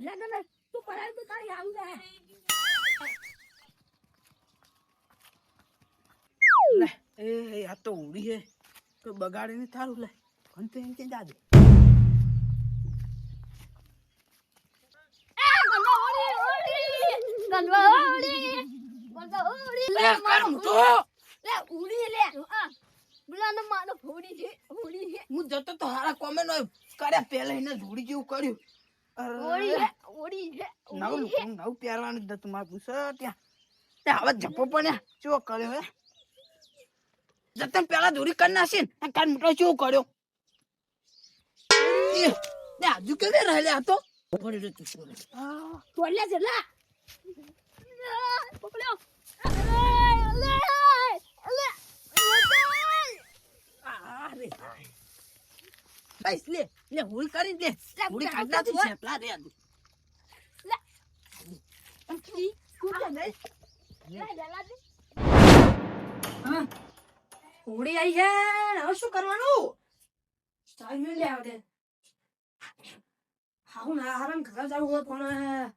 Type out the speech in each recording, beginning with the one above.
તું પડાય તો તારી આવું જાય લે એ આ તો ઉડી હે તો બગાડે ને થારું લે કોણ તો એમ કે જાદે હું જતો તો હારા કોમે નો કર્યા પેલા એને જોડી જેવું કર્યું નવું પહેરવાનું જ નતું મારે પૂછો ત્યાં હવે જપો પણ ચો કર્યો હે જતન પેલા જોડી કરી નાખી ને કાન મોટો ચો કર્યો હજુ કેવી રહેલા હતો તોડ્યા છે લા પકડ્યો બસ લે લે હોળી કરી દે હોળી કાઢ નાખી છે પેલા રે આદુ લે અંકી કુડા નહીં લે જલા દે હા હોળી આવી છે હવે શું કરવાનું ચાલ મે લે આવડે હાઉ ના હરણ ઘર જાવ હોય પણ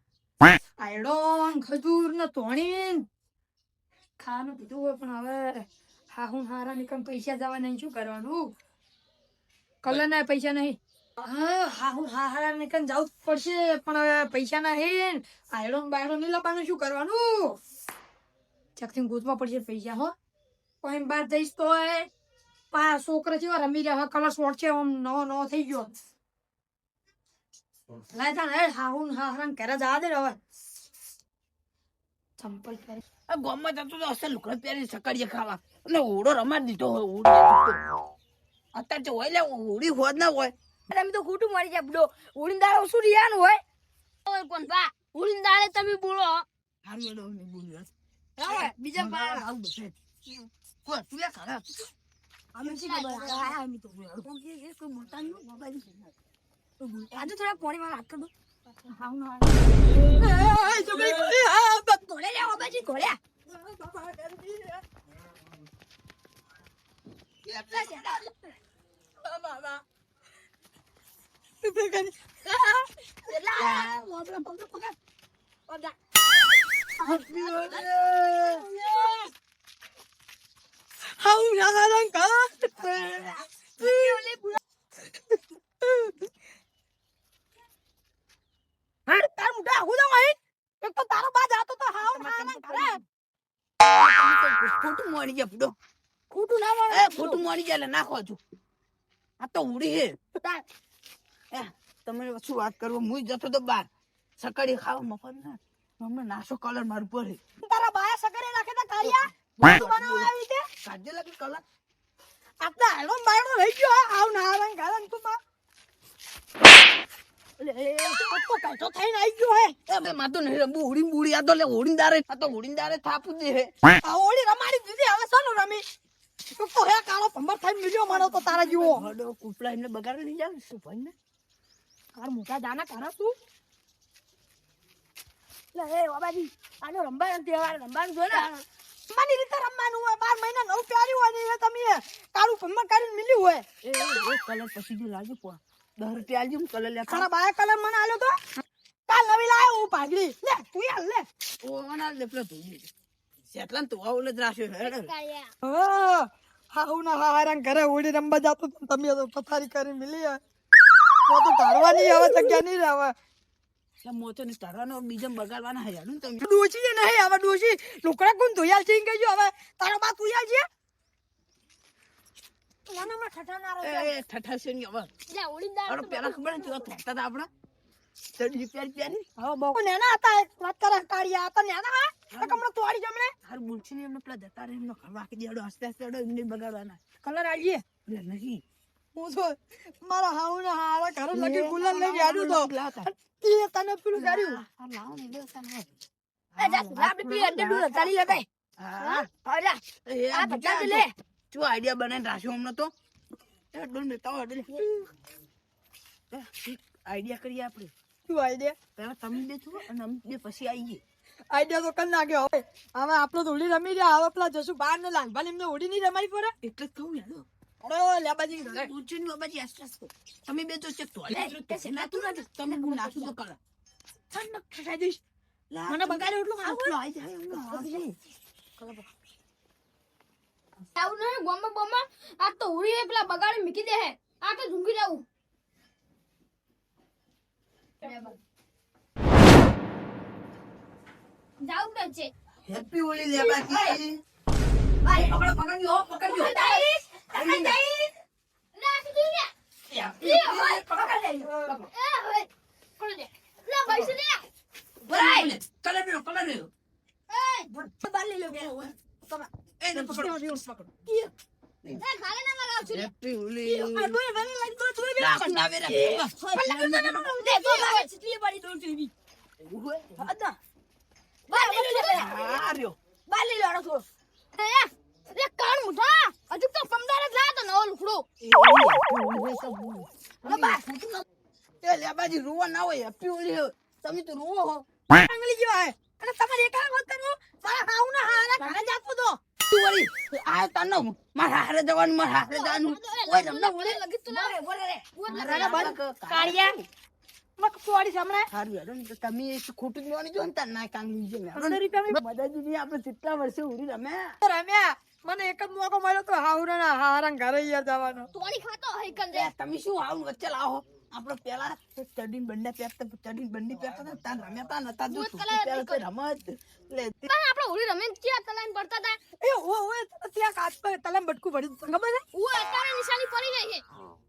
આયડો ખજૂર ને તોણી ખાવાનું પીધું હોય પણ હવે હાહુ હારા નિકમ પૈસા જવા નહીં શું કરવાનું કલર ના પૈસા નહીં હાહુ હારા નિકમ જવું પડશે પણ હવે પૈસા નહીં આયડો બાયડો નહીં લબાનું શું કરવાનું ચકથી ગોતવા પડશે પૈસા હો કોઈ બાર જઈશ તો પા છોકરા જેવા રમી રહ્યા કલર શોર્ટ છે આમ નવો થઈ ગયો લાય તા હે હાહુ હારા ઘરે જવા દે હવે ચંપલ પહેરી આ ગામમાં જતો તો અસલ લુકડા પહેરી સકાળીએ ખાવા એટલે ઓળો રમાડ દીધો હોય ઓળી અત્યારે હોય લે ઓળી હોદ ના હોય અરે અમે તો ખોટું મારી જાય બડો ઉડીંદાળો શું રિયાનું હોય ઓય કોણ બા ઉડીંદાળે તમે બોલો હારું એડો ને બોલ્યો હવે બીજા બા આવ બસે કો તું એ ખરા અમે શી ખબર અમે તો કોઈ મોટા નું મોબાઈલ આજે થોડા પાણીમાં હાથ કર દો હાઉ ના એ છોકરી આ તોડે લે મોબાઈલ કોળ્યા બાબા તું કઈ લા મોબાઈલ પકડ ઓડા હાઉ ના રંગ કા તાર મુઢા હું તો અહીં એક તો તારો બા જાતો તો હાવ ના કરે ખોટું મોડી જાય બુડો ખોટું ના મળે એ ખોટું મોડી જાય નાખો છું આ તો ઉડી હે તમે શું વાત કરો હું જતો તો બાર સકાળી ખાવા મફત ના અમને નાસો કલર મારું પડે તારા બાયા સગરે નાખે તા કાળિયા તું બનાવ આવી તે કાજે લાગે કલર આટલા હેડો બાયડો રહી ગયો આવ ના રંગ ગાલન તું માં તો કાચો થઈને આવી ગયો હે એ માં તો નહીં બુડી બુડી આ તો લે હોડીંદારે આ તો હોડીંદારે થાપું દે હે આ ઓળી રમાડી દીધી હવે સોનું રમી તું તો હે કાળો ભંબર થઈને મિલ્યો મારો તો તારા જીવો હડો કુપલા એમને બગાડે નહીં જાવ શું ભાઈ ને તાર મોટા જાના કરા તું લે હે બાબાજી આનો રંબાનો તહેવાર રંબાનું જો ને માની રીતે રમવાનું હોય 12 મહિના નવ પ્યારી હોય ને તમે કાળું ભંબર કરીને મિલ્યું હોય એ કલર પછી જો લાગે પો 10 રૂપિયા આલજો હું કલર લે તારા બાયા કલર મને આલ્યો તો કાલ નવી લાયો હું પાઘડી લે તું યાર લે ઓ આના લે પેલો ધોઈ સેટલાન તો આવું જ રાખ્યો હેડ હાઉ ના હારાં ઘરે ઓડી રંબા જાતો તમે તો પથારી કરી મિલી તો ઢાળવાની હવે જગ્યા નહીં રહે એટલે મોતો ને તારવાનો બીજમ બગાડવાના હે યાર તમે ડોશી ને નહીં હવે ડોશી લુકડા કોણ ધોયાલ છે ગયો હવે તારો બા તુયાલ છે નાના માં ઠઠા ના રહે એ ઠઠા છે ની હવે લે ઓડીંદાર અરે પેલા ખબર ને તો થતા હતા આપડા તડી પ્યારી હા બહુ નેના હતા વાત કરે કાળિયા હતા નેના હા કમળો તોડી જમણે હાર બોલછી ને એમને પેલા જતા રહે એમનો ખરવા કે દેડો હસતે હસતે એમને બગાડવાના કલર આલીએ લે નહીં હું તો મારા હાઉ ને હારા ઘરે લગી ગુલાલ લઈ આડું તો તી તને પેલું કર્યું આ લાવ ને દે તને એ જા આપણે પી અંદર દૂર ચાલી લે ભાઈ હા આજા એ આ બચા લે શું આઈડિયા બનાવીને રાખ્યો હમણાં તો એ ડોન ને તાવ લે આઈડિયા કરીએ આપણે શું આઈડિયા પેલા તમે બે છો અને અમે બે પછી આવીએ આઈડિયા તો કર નાખ્યો હવે હવે આપણો તો હોળી રમી રહ્યા હવે પેલા જશું બહાર ને લાલભાઈ એમને હોળી નહીં રમાડી પડે એટલે જ કહું યાર ઓ લેબાજી પૂછીને બાબાજી આસ્તે તમે બે તો ચેક તો ના તું ના તમે હું નાખું તો કરા ઠંડક થઈ જઈશ. મને બગાડ્યો એટલું આટલો આઈ જાય એમનો હાથ છે. આવું નહીં ગોમાં બોમાં આ તો ઉડી હે પેલા બગાડી મૂકી દે હે આ તો ઝૂંકી જાવું જાવું તો છે હેપી હોલી લેવા કી. ભાઈ પકડજો પકડજો. ના તું લે પકડ લે. એ હવે કોણ દે લે પૈસા દે ભાઈ કલર લ્યો. એ બાર લઈ લો કે એને પકડો. એ ખાલે ના લગાવ છું હેપી હોલી. આ દોય મને લાઈન તો તું રાખ ના વે રાખ. દે તો ચીટલી પડી દોડ જેવી આદા. બાર લઈ લો લે આ રહ્યો. બાર લઈ લો થોડો એ કાણ મુઠા હજુ તો પમદાર જ લાયા તો નવો લુખડો એ લેબાજી રૂવા ના હોય હેપી હોલી. તમે તો રૂવો હો. આંગળી જેવા હે અને તમારે એક વાત કરું મારા હાઉ ના હારા ઘરે જાતો તો તું વળી આ તાનો મારા હારે જવાનું મારા હારે જવાનું ઓય રમના ઓલે લગી તો ના બોલે રે મારા બંધ કાળિયા મક પોડી સામે હારું હેડો ને તો તમે એ ખોટું જ જોવાની જો ને તાર ના કાંગી છે 100 રૂપિયા બધાજી આપણે કેટલા વર્ષે ઉડી રમે રમ્યા મને એક જ મોકો મળ્યો તો હાઉરના હારા ઘરે યાર જવાનો તોડી ખાતો હઈ કંદે એ તમે શું આવું વચ્ચે લાવો આપણે પેલા ચડીને બંને પહેરતા ચડીને બંને પહેરતા તાર રમ્યા તા નતા જો પેલા તો રમત એટલે પણ આપણે હોળી રમે ક્યાં તલાઈન પડતા હતા એ ઓય ત્યાં કાચ પર તલમ બટકું પડી ખબર છે ઓ અત્યારે નિશાની પડી ગઈ છે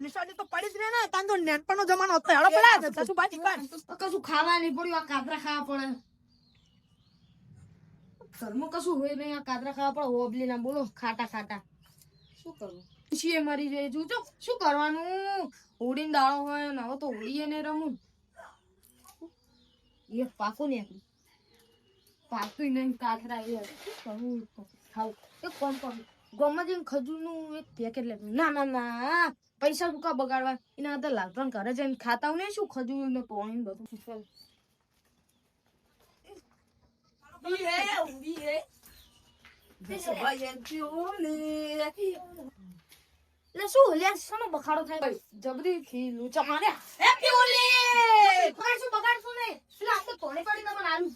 નિશાની તો પડી જ રહે ને તાન તો નેનપણનો જમાનો હતો હેડો પેલા સસુ બાજી કાન કશું ખાવા નહીં પડ્યું આ કાતરા ખાવા પડે ઘરમાં કશું હોય નહીં આ કાતરા ખાવા પડે હોબલી ના બોલો ખાટા ખાટા શું કરવું છીએ મરી જાય છું તો શું કરવાનું હોડીને દાળો હોય ને હવે તો હોળીએ ને રમું એ પાકું ને પાકું નહીં કાતરા એ શું કરવું ખાવ એક કોમ કરું ગોમાં જઈને ખજૂરનું એક પેકેટ લે ના ના ના પૈસા ભૂકા બગાડવા એના કરતા લાલપણ ઘરે જઈને ખાતા હું નહીં શું ખજૂર ને પાણી બધું એટલે શું લ્યા શાનો બખાડો થાય જબરી થી લૂચા માર્યા હેપી હોલી કોઈ શું બગાડશું નહીં એટલે આ તો તોડી પડી તમને આલુ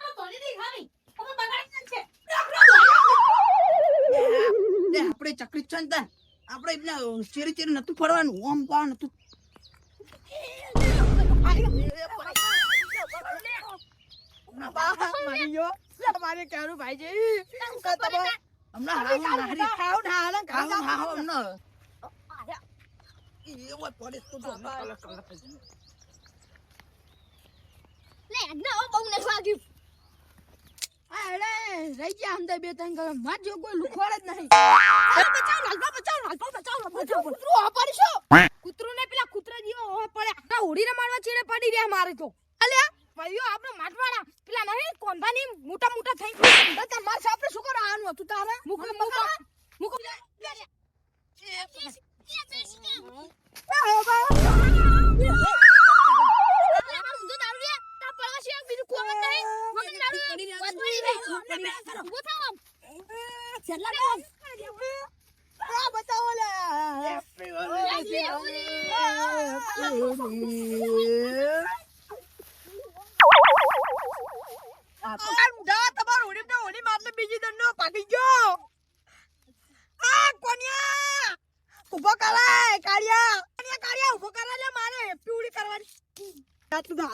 આ તોડી દે ખાલી તમે બગાડી છે આપણે ચકરી છે ને તાર આપણે એટલે ચેરી ચેરી નતું ફરવાનું ઓમ પાણ નતું મારે કેરું ભાઈ છે હમણાં એવો પડે તો જો અમે કલર થઈ જાય. લે ના ઓ બહુ ને વાગ્યું અરે રહી ગયા અંદર બે ત્રણ કલમ માર જો કોઈ લુખવાડ જ નહીં કૂતરું આ પડી છો કૂતરું ને પેલા કૂતરા જેવો ઓહે પડ્યા આ હોડી રમાડવા છેડે પડી રહ્યા મારે તો અલ્યા ભાઈઓ આપણે માટવાડા પેલા નહીં કોંધાની મોટા મોટા થઈ ગયા તાર માર સાપરે શું કરવાનું હતું તારે મુકો બીજી દંડો પાટી ગયો આ કોન્યા ઉભો કરાય કાળિયા ઉભો કરા લે મારે પીવડી કરવાની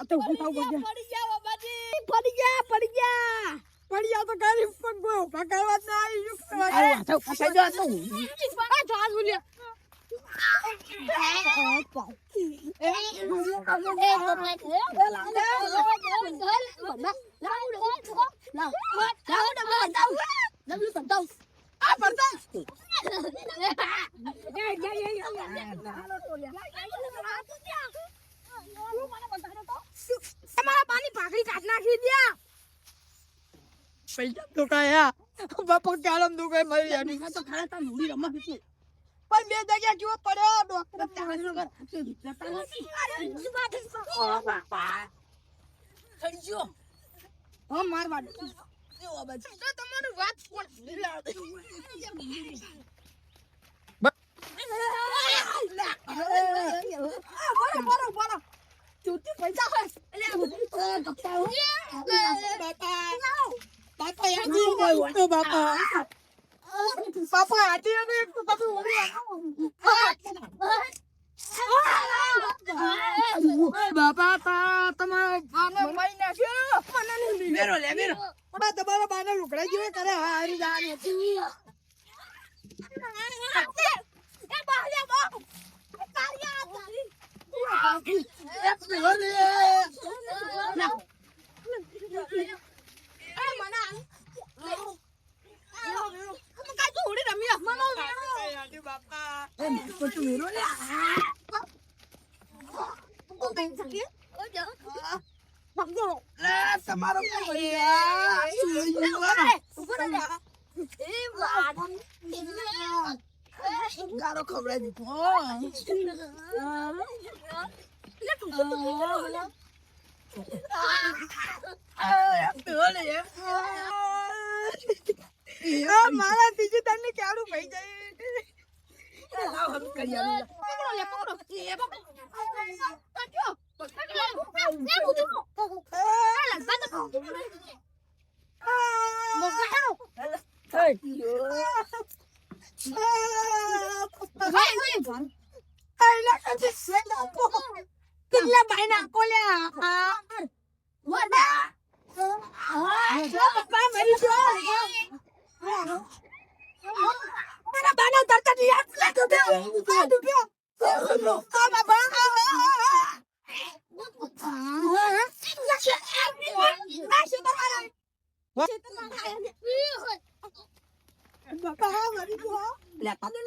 તો ઉભો થાવ પડી ગયા બાબાજી પડી ગયા તો કરી પણ કોઈ ઉભા કરવા જ ના આવી પાણી પાકડી કાઢ નાખી દ્યા પૈસા તો કયા બાપા કાલમ તો કઈ મરી જાય તો ખરા તાર મૂડી રમવા છે પણ બે જગ્યા જુઓ પડ્યો ડોક્ટર થઈ ગયો હા માર વાત તમારું વાત બરો બાપા યાદ નહીં બાપા બાપા હાથી આવે તો બાપા બાપા તમારા બાને મારી નાખ્યો મેરો લે મેરો તમારા બાને લુકડા જેવા કરે હારી જાને તમારો ગારો ખવડાવી દીધો મારા બીજું તને ક્યારું ભાઈ કેટલા ભાઈ ના કોલ્યા પપ્પા મરી ગયો મારા બાના તરત યાદ લાગો દે બાબા બાપા મરી ગયો લેતા દે